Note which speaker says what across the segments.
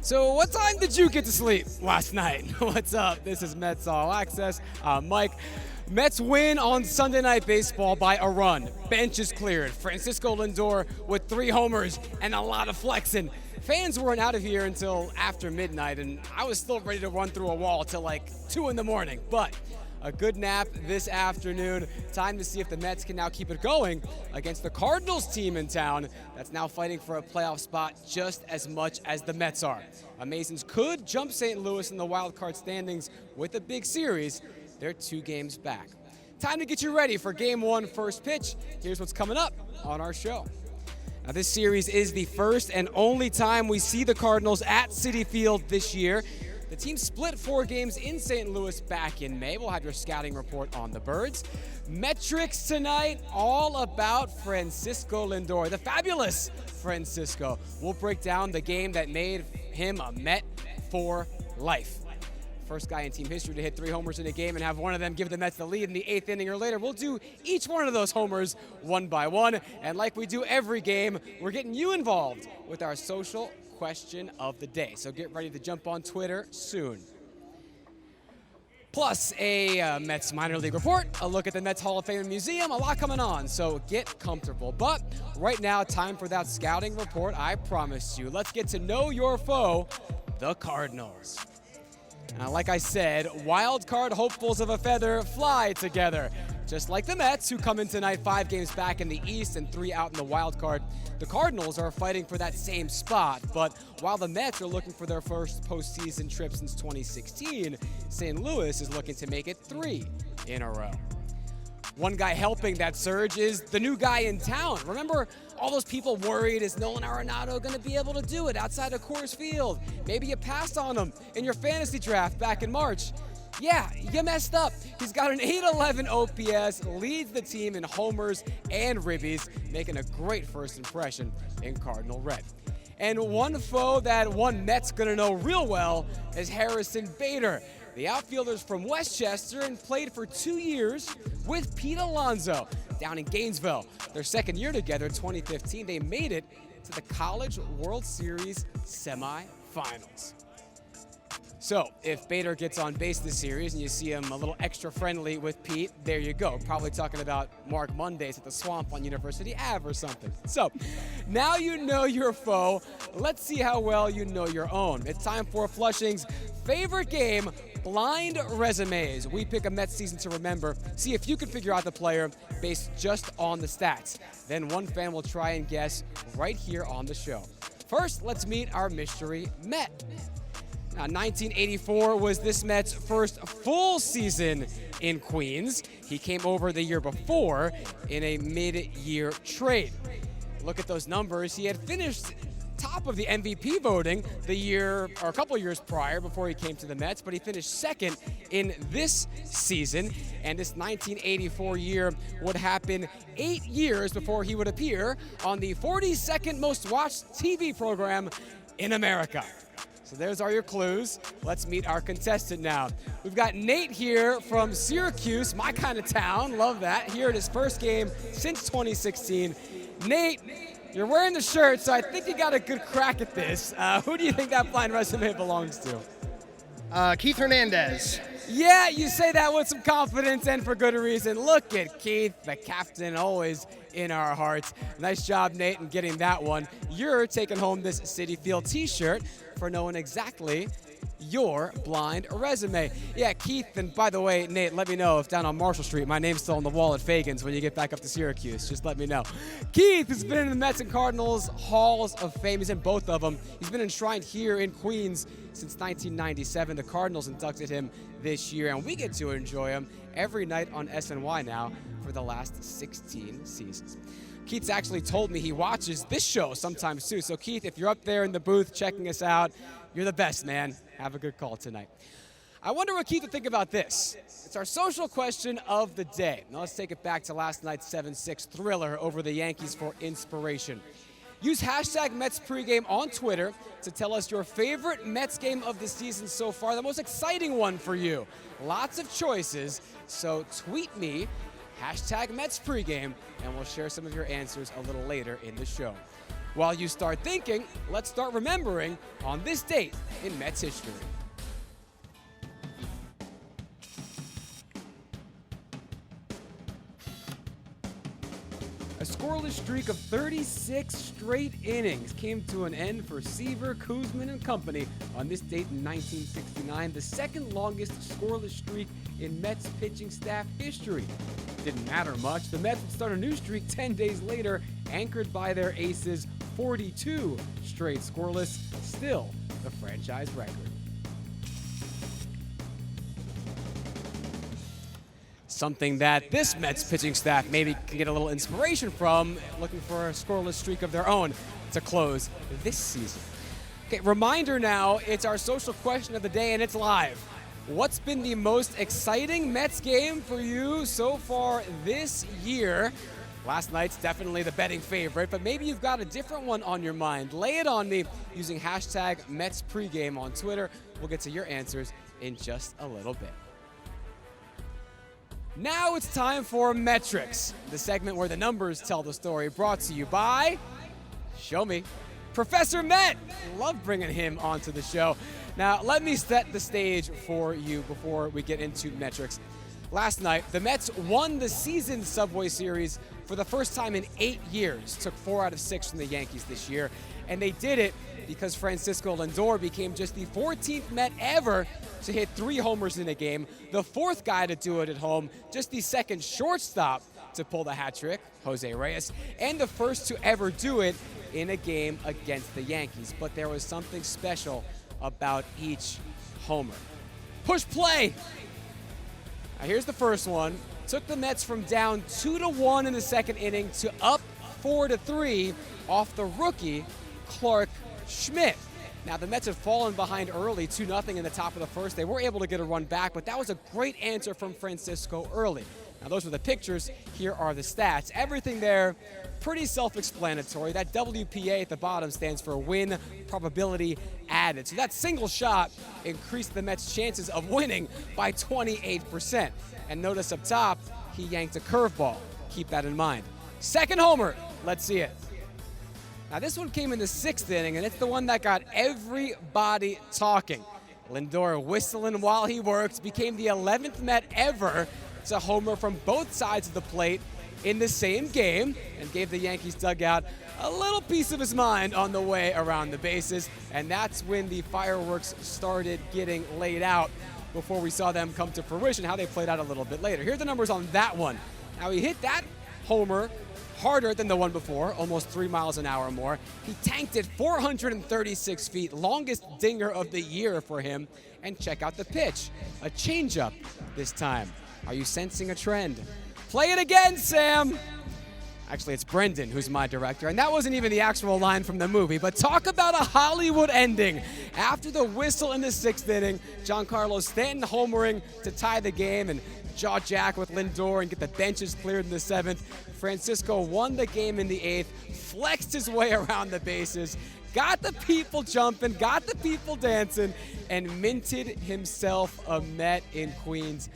Speaker 1: So what time did you get to sleep last night? What's up? This is Mets All Access. Mike. Mets win on Sunday Night Baseball by a run. Bench is cleared. Francisco Lindor with 3 homers and a lot of flexing. Fans weren't out of here until after midnight, and I was still ready to run through a wall till like 2 in the morning. But a good nap this afternoon. Time to see if the Mets can now keep it going against the Cardinals team in town that's now fighting for a playoff spot just as much as the Mets are. Amazons could jump St. Louis in the wild card standings with a big series. They're 2 games back. Time to get you ready for Game 1 first pitch. Here's what's coming up on our show. Now, this series is the first and only time we see the Cardinals at Citi Field this year. The team split 4 games in St. Louis back in May. We'll have your scouting report on the Birds. Metrics tonight, all about Francisco Lindor, the fabulous Francisco. We'll break down the game that made him a Met for life. First guy in team history to hit 3 homers in a game and have one of them give the Mets the lead in the 8th inning or later. We'll do each one of those homers one by one. And like we do every game, we're getting you involved with our social question of the day. So get ready to jump on Twitter soon. Plus a Mets minor league report, a look at the Mets Hall of Fame Museum, a lot coming on, so get comfortable. But right now, time for that scouting report I promised you. Let's get to know your foe, the Cardinals. Now, like I said, wild card hopefuls of a feather fly together. Just like the Mets, who come in tonight 5 games back in the East and 3 out in the wild card, the Cardinals are fighting for that same spot. But while the Mets are looking for their first postseason trip since 2016, St. Louis is looking to make it 3 in a row. One guy helping that surge is the new guy in town. Remember all those people worried, is Nolan Arenado going to be able to do it outside of Coors Field? Maybe you passed on him in your fantasy draft back in March. Yeah, you messed up. He's got an 811 OPS, leads the team in homers and ribbies, making a great first impression in Cardinal red. And one foe that one Met's going to know real well is Harrison Bader. The outfielder's from Westchester and played for 2 years with Pete Alonso down in Gainesville. Their second year together in 2015, they made it to the College World Series semifinals. So if Bader gets on base this series and you see him a little extra friendly with Pete, there you go. Probably talking about Mark Mondays at the Swamp on University Ave or something. So now you know your foe. Let's see how well you know your own. It's time for Flushing's favorite game, Blind Resumes. We pick a Mets season to remember, see if you can figure out the player based just on the stats. Then one fan will try and guess right here on the show. First, let's meet our mystery Met. Now, 1984 was this Mets' first full season in Queens. He came over the year before in a mid-year trade. Look at those numbers. He had finished top of the MVP voting the year or a couple years prior before he came to the Mets, but he finished second in this season. And this 1984 year would happen 8 years before he would appear on the 42nd most watched TV program in America. So there's all your clues. Let's meet our contestant now. We've got Nate here from Syracuse, my kind of town. Love that. Here at his first game since 2016. Nate, you're wearing the shirt, so I think you got a good crack at this. Who do you think that blind resume belongs to?
Speaker 2: Keith Hernandez.
Speaker 1: Yeah, you say that with some confidence and for good reason. Look at Keith, the captain, always in our hearts. Nice job, Nate, in getting that one. You're taking home this Citi Field t-shirt for knowing exactly your blind resume. Yeah, Keith, and by the way, Nate, let me know if down on Marshall Street, my name's still on the wall at Fagan's when you get back up to Syracuse. Just let me know. Keith has been in the Mets and Cardinals Halls of Fame. He's in both of them. He's been enshrined here in Queens since 1997. The Cardinals inducted him this year, and we get to enjoy him every night on SNY now for the last 16 seasons. Keith's actually told me he watches this show sometimes too. So Keith, if you're up there in the booth checking us out, you're the best, man. Have a good call tonight. I wonder what Keith would think about this. It's our social question of the day. Now let's take it back to last night's 7-6 thriller over the Yankees for inspiration. Use hashtag Mets pregame on Twitter to tell us your favorite Mets game of the season so far, the most exciting one for you. Lots of choices, so tweet me hashtag Mets pregame, and we'll share some of your answers a little later in the show. While you start thinking, let's start remembering on this date in Mets history. A scoreless streak of 36 straight innings came to an end for Seaver, Kuzman, and company on this date in 1969, the second longest scoreless streak in Mets pitching staff history. Didn't matter much. The Mets would start a new streak 10 days later, anchored by their aces, 42 straight scoreless, still the franchise record. Something that this Mets pitching staff maybe can get a little inspiration from, looking for a scoreless streak of their own to close this season. Okay, reminder now, it's our social question of the day and it's live. What's been the most exciting Mets game for you so far this year? Last night's definitely the betting favorite, but maybe you've got a different one on your mind. Lay it on me using hashtag MetsPregame on Twitter. We'll get to your answers in just a little bit. Now it's time for Metrics, the segment where the numbers tell the story, brought to you by Show Me, Professor Met. Love bringing him onto the show. Now, let me set the stage for you before we get into metrics. Last night, the Mets won the season Subway Series for the first time in 8 years. Took 4 out of 6 from the Yankees this year. And they did it because Francisco Lindor became just the 14th Met ever to hit 3 homers in a game, the 4th guy to do it at home, just the 2nd shortstop to pull the hat trick, Jose Reyes, and the 1st to ever do it in a game against the Yankees. But there was something special about each homer. Push play. Now here's the first one. Took the Mets from down 2-1 in the second inning to up 4-3 off the rookie, Clark Schmidt. Now, the Mets had fallen behind early, 2-0 in the top of the first. They were able to get a run back, but that was a great answer from Francisco early. Now, those were the pictures. Here are the stats. Everything there, pretty self-explanatory. That WPA at the bottom stands for win probability added. So that single shot increased the Mets' chances of winning by 28%. And notice up top, he yanked a curveball. Keep that in mind. Second homer. Let's see it. Now, this one came in the 6th inning, and it's the one that got everybody talking. Lindor whistling while he worked, became the 11th Met ever to homer from both sides of the plate in the same game, and gave the Yankees dugout a little piece of his mind on the way around the bases. And that's when the fireworks started getting laid out before we saw them come to fruition, how they played out a little bit later. Here are the numbers on that one. Now, he hit that homer harder than the one before, almost 3 miles an hour more. He tanked it 436 feet, longest dinger of the year for him. And check out the pitch, a changeup this time. Are you sensing a trend? Play it again, Sam. Actually, it's Brendan who's my director, and that wasn't even the actual line from the movie. But talk about a Hollywood ending. After the whistle in the 6th inning, Giancarlo Stanton homering to tie the game and jaw jack with Lindor and get the benches cleared in the 7th. Francisco won the game in the 8th, flexed his way around the bases, got the people jumping, got the people dancing, and minted himself a Met in Queens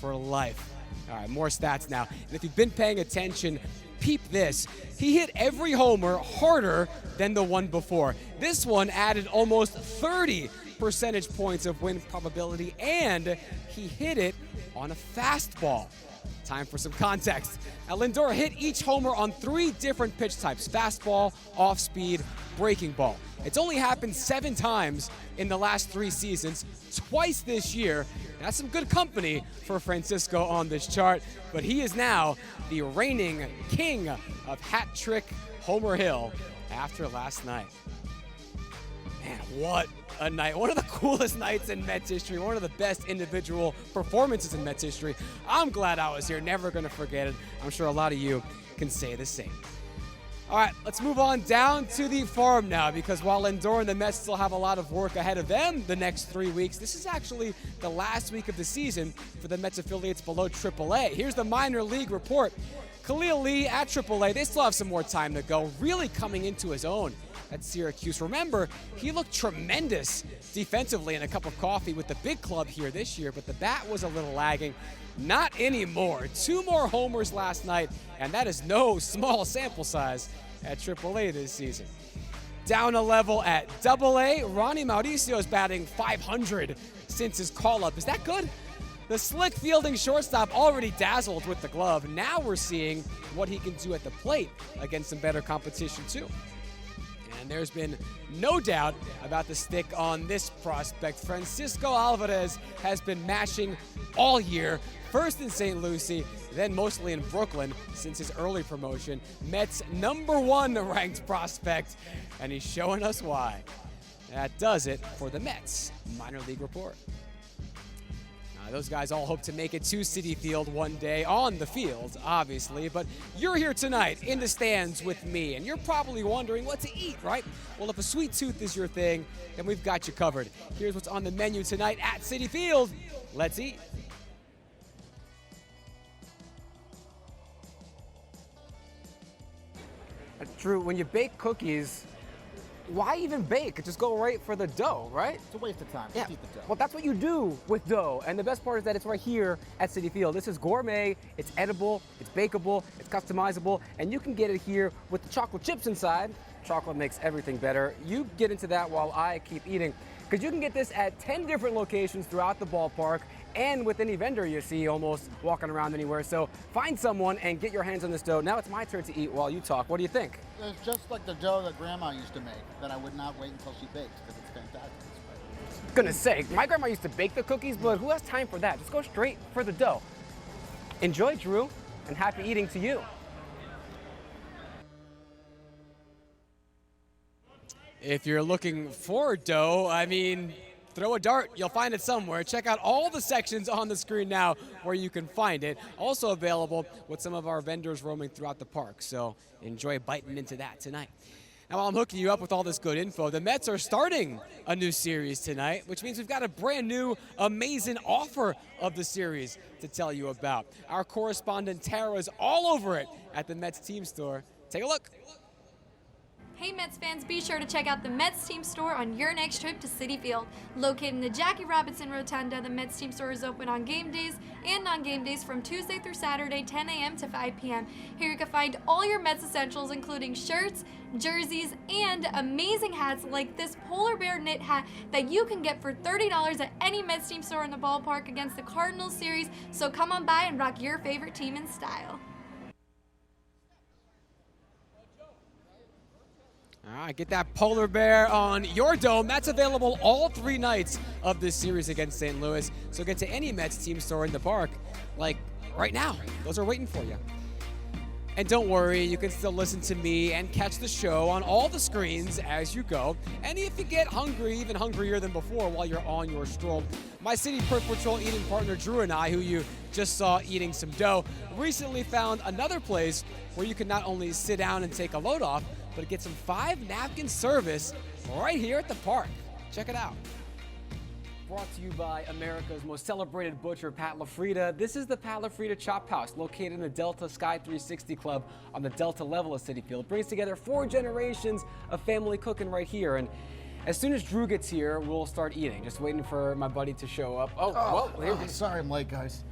Speaker 1: for life. All right, more stats now. And if you've been paying attention, peep this. He hit every homer harder than the one before. This one added almost 30 percentage points of win probability, and he hit it on a fastball. Time for some context. Now, Lindor hit each homer on 3 different pitch types: fastball, off-speed, breaking ball. It's only happened 7 times in the last 3 seasons, twice this year. That's some good company for Francisco on this chart, but he is now the reigning king of hat trick Homer Hill after last night. Man, what a night. One of the coolest nights in Mets history, one of the best individual performances in Mets history. I'm glad I was here, never going to forget it. I'm sure a lot of you can say the same. All right, let's move on down to the farm now, because while Lindor and the Mets still have a lot of work ahead of them the next 3 weeks, this is actually the last week of the season for the Mets affiliates below AAA. Here's the minor league report. Khalil Lee at AAA, they still have some more time to go, really coming into his own at Syracuse. Remember, he looked tremendous defensively in a cup of coffee with the big club here this year, but the bat was a little lagging. Not anymore. 2 more homers last night, and that is no small sample size at AAA this season. Down a level at AA, Ronnie Mauricio is batting .500 since his call-up. Is that good? The slick fielding shortstop already dazzled with the glove. Now we're seeing what he can do at the plate against some better competition too. And there's been no doubt about the stick on this prospect. Francisco Alvarez has been mashing all year, first in St. Lucie, then mostly in Brooklyn since his early promotion. Mets' #1 ranked prospect, and he's showing us why. That does it for the Mets Minor League Report. Those guys all hope to make it to Citi Field one day, on the field, obviously, but you're here tonight in the stands with me, and you're probably wondering what to eat, right? Well, if a sweet tooth is your thing, then we've got you covered. Here's what's on the menu tonight at Citi Field. Let's eat. Drew, when you bake cookies, why even bake? Just go right for the dough, right?
Speaker 2: It's a waste of time.
Speaker 1: Yeah.
Speaker 2: Just eat the dough.
Speaker 1: Well, that's what you do with dough. And the best part is that it's right here at Citi Field. This is gourmet, it's edible, it's bakeable, it's customizable, and you can get it here with the chocolate chips inside. Chocolate makes everything better. You get into that while I keep eating, because you can get this at 10 different locations throughout the ballpark and with any vendor you see almost walking around anywhere. So find someone and get your hands on this dough. Now it's my turn to eat while you talk. What do you think?
Speaker 2: It's just like the dough that Grandma used to make that I would not wait until she baked because it's fantastic.
Speaker 1: Goodness sake, my grandma used to bake the cookies, but who has time for that? Just go straight for the dough. Enjoy, Drew, and happy eating to you. If you're looking for dough, I mean, throw a dart, you'll find it somewhere. Check out all the sections on the screen now where you can find it. Also available with some of our vendors roaming throughout the park, so enjoy biting into that tonight. Now, while I'm hooking you up with all this good info, the Mets are starting a new series tonight, which means we've got a brand new, amazing offer of the series to tell you about. Our correspondent Tara is all over it at the Mets team store. Take a look.
Speaker 3: Hey Mets fans, be sure to check out the Mets team store on your next trip to Citi Field. Located in the Jackie Robinson Rotunda, the Mets team store is open on game days and non-game days from Tuesday through Saturday, 10 a.m. to 5 p.m. Here you can find all your Mets essentials, including shirts, jerseys, and amazing hats like this polar bear knit hat that you can get for $30 at any Mets team store in the ballpark against the Cardinals series. So come on by and rock your favorite team in style.
Speaker 1: All right, get that polar bear on your dome. That's available all 3 nights of this series against St. Louis. So get to any Mets team store in the park, like right now. Those are waiting for you. And don't worry, you can still listen to me and catch the show on all the screens as you go. And if you get hungry, even hungrier than before while you're on your stroll, my City Perk Patrol eating partner Drew and I, who you just saw eating some dough, recently found another place where you can not only sit down and take a load off, but get some 5-napkin service right here at the park. Check it out. Brought to you by America's most celebrated butcher, Pat LaFrida. This is the Pat LaFrida Chop House, located in the Delta Sky 360 Club on the Delta level of Citi Field. It brings together 4 generations of family cooking right here. And as soon as Drew gets here, we'll start eating. Just waiting for my buddy to show up.
Speaker 2: Sorry I'm late, guys.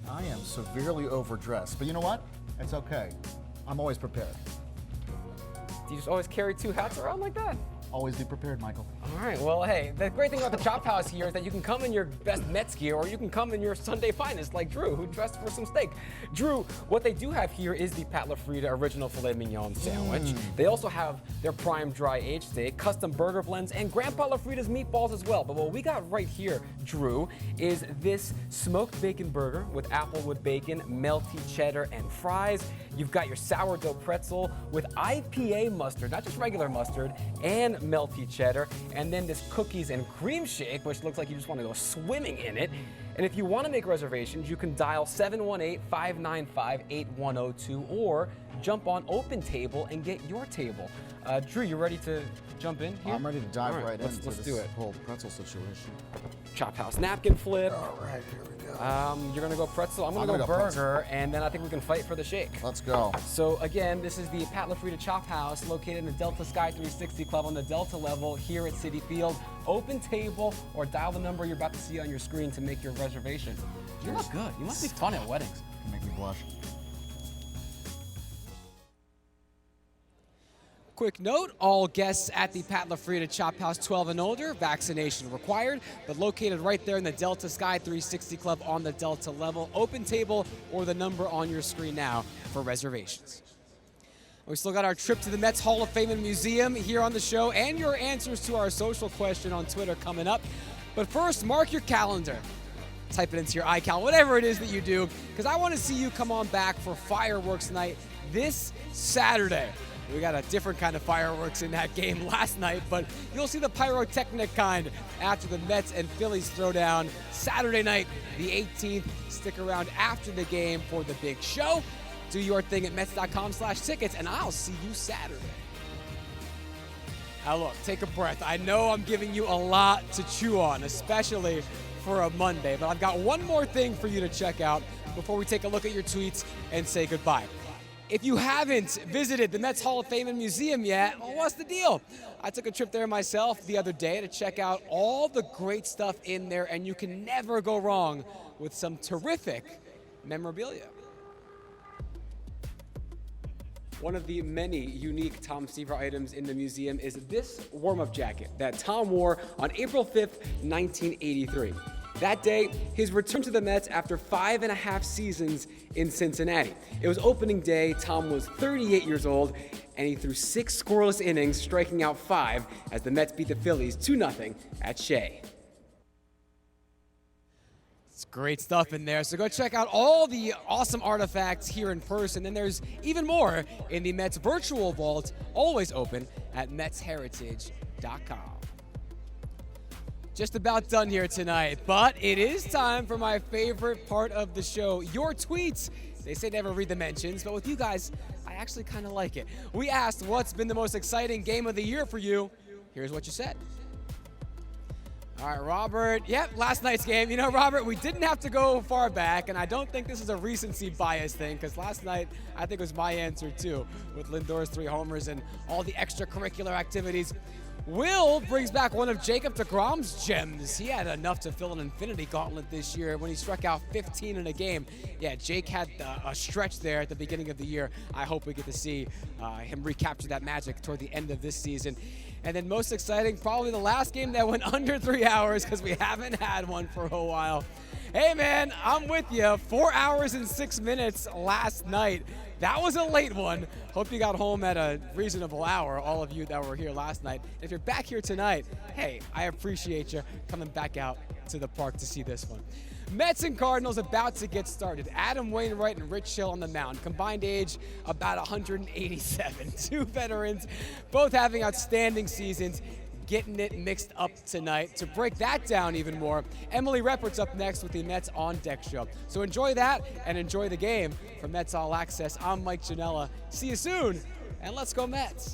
Speaker 2: I am severely overdressed, but you know what? It's okay. I'm always prepared.
Speaker 1: Do you just always carry 2 hats around like that?
Speaker 2: Always be prepared, Michael.
Speaker 1: All right, well, hey, the great thing about the Chop House here is that you can come in your best Mets gear, or you can come in your Sunday finest like Drew, who dressed for some steak. Drew, what they do have here is the Pat LaFrida original filet mignon sandwich. They also have their prime dry aged steak, custom burger blends, and Grandpa LaFrida's meatballs as well. But what we got right here, Drew, is this smoked bacon burger with applewood bacon, melty cheddar, and fries. You've got your sourdough pretzel with IPA mustard, not just regular mustard, and melty cheddar, and then this cookies and cream shake, which looks like you just want to go swimming in it. And if you want to make reservations, you can dial 718-595-8102 or jump on Open Table and get your table. Drew, you ready to jump in here?
Speaker 2: I'm ready to dive right into
Speaker 1: let's
Speaker 2: this
Speaker 1: do it.
Speaker 2: whole pretzel situation.
Speaker 1: Chop House napkin flip.
Speaker 2: All right, here we go.
Speaker 1: You're gonna go pretzel. I'm gonna go burger, and then I think we can fight for the shake.
Speaker 2: Let's go.
Speaker 1: So again, this is the Pat LaFrida Chop House, located in the Delta Sky 360 Club on the Delta level here at Citi Field. Open table, or dial the number you're about to see on your screen to make your reservation. You look good. You must be fun at weddings.
Speaker 2: Make me blush.
Speaker 1: Quick note, all guests at the Pat LaFrieda Chop House 12 and older, vaccination required, but located right there in the Delta Sky 360 Club on the Delta level. Open table or the number on your screen now for reservations. We still got our trip to the Mets Hall of Fame and Museum here on the show and your answers to our social question on Twitter coming up. But first, mark your calendar. Type it into your iCal, whatever it is that you do, because I want to see you come on back for fireworks night this Saturday. We got a different kind of fireworks in that game last night, but you'll see the pyrotechnic kind after the Mets and Phillies throwdown Saturday night, the 18th. Stick around after the game for the big show. Do your thing at Mets.com/tickets, and I'll see you Saturday. Now look, take a breath. I know I'm giving you a lot to chew on, especially for a Monday, but I've got one more thing for you to check out before we take a look at your tweets and say goodbye. If you haven't visited the Mets Hall of Fame and Museum yet, well, what's the deal? I took a trip there myself the other day to check out all the great stuff in there, and you can never go wrong with some terrific memorabilia. One of the many unique Tom Seaver items in the museum is this warm-up jacket that Tom wore on April 5th, 1983. That day, his return to the Mets after 5.5 seasons in Cincinnati. It was opening day, Tom was 38 years old, and he threw 6 scoreless innings, striking out 5 as the Mets beat the Phillies 2-0 at Shea. It's great stuff in there, so go check out all the awesome artifacts here in person, and there's even more in the Mets virtual vault, always open at MetsHeritage.com. Just about done here tonight, but it is time for my favorite part of the show, your tweets. They say never read the mentions, but with you guys, I actually kind of like it. We asked what's been the most exciting game of the year for you. Here's what you said. All right, Robert. Yep, last night's game. You know, Robert, we didn't have to go far back, and I don't think this is a recency bias thing, because last night I think was my answer too, with Lindor's 3 homers and all the extracurricular activities. Will brings back one of Jacob deGrom's gems. He had enough to fill an infinity gauntlet this year when he struck out 15 in a game. Yeah, Jake had a stretch there at the beginning of the year. I hope we get to see him recapture that magic toward the end of this season. And then most exciting, probably the last game that went under 3 hours because we haven't had one for a while. Hey man, I'm with you. 4 hours and 6 minutes last night. That was a late one. Hope you got home at a reasonable hour, all of you that were here last night. If you're back here tonight, hey, I appreciate you coming back out to the park to see this one. Mets and Cardinals about to get started. Adam Wainwright and Rich Hill on the mound. Combined age about 187. 2 veterans, both having outstanding seasons. Getting it mixed up tonight. To break that down even more, Emily Reppert's up next with the Mets On Deck show. So enjoy that and enjoy the game. From Mets All Access, I'm Mike Janela. See you soon, and let's go Mets.